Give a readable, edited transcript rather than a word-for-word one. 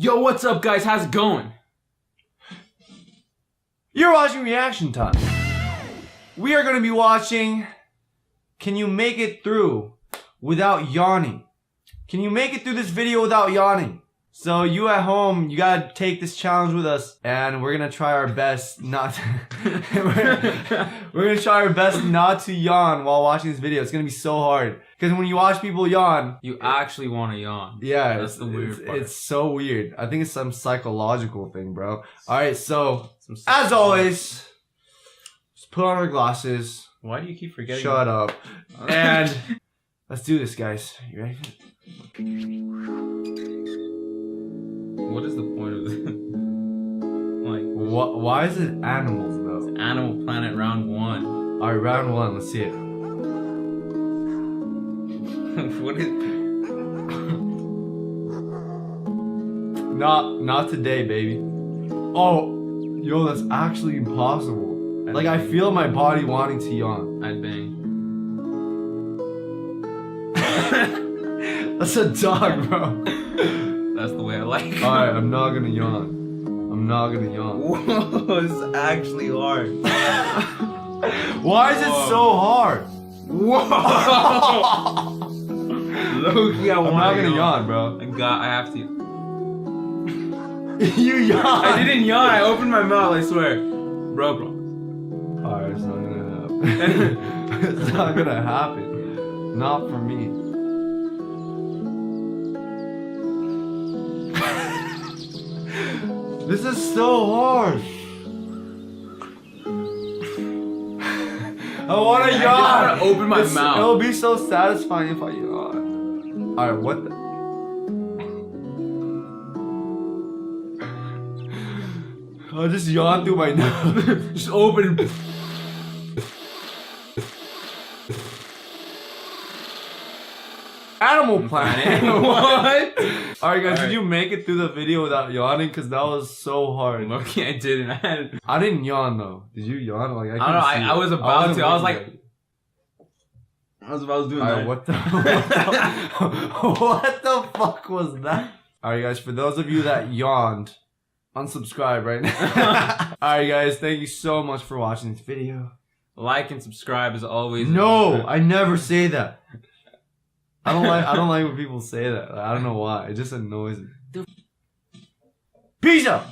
Yo, what's up, guys? How's it going? You're watching Reaction Time. We are going to be watching Can You Make It Through Without Yawning? Can you make it through this video without yawning? So you at home, you gotta take this challenge with us, and we're gonna try our best not to we're gonna try our best not to yawn while watching this video. It's gonna be so hard. Because when you watch people yawn, You actually want to yawn. yeah, That's the weird part. It's so weird. I think it's some psychological thing, bro. Alright, so as always, just put on our glasses. Why do you keep forgetting? Shut up. And let's do this, guys. You ready? What is the point of this? Like, Why is it animals, though? Animal Planet round 1. Alright, round 1. Let's see it. What is... Not today, baby. Oh, yo, that's actually impossible. Like, I feel my body wanting to yawn. I'd bang. That's a dog, bro. That's the way I like it. Alright, I'm not gonna yawn. I'm not gonna yawn. Whoa, this is actually hard. Why is it so hard? Whoa! Low-key, I'm not gonna yawn, bro. I have to. You yawn. I didn't yawn, I opened my mouth, I swear. Bro. Alright, it's not gonna happen. It's not gonna happen. Not for me. This is so hard. I wanna yawn. I wanna open my mouth. It'll be so satisfying if I yawn. Alright, what the? I'll just yawn through my nose. Just open. Animal Planet. What? Alright, guys, did you make it through the video without yawning? Because that was so hard. Okay, I didn't. I didn't yawn though. Did you yawn? Like I don't know. I was about to. I was like, doing that. What the what the fuck was that? Alright, guys, for those of you that yawned, unsubscribe right now. Alright, guys, thank you so much for watching this video. Like and subscribe as always. No, I never say that. I don't like when people say that. I don't know why. It just annoys me. Peace out.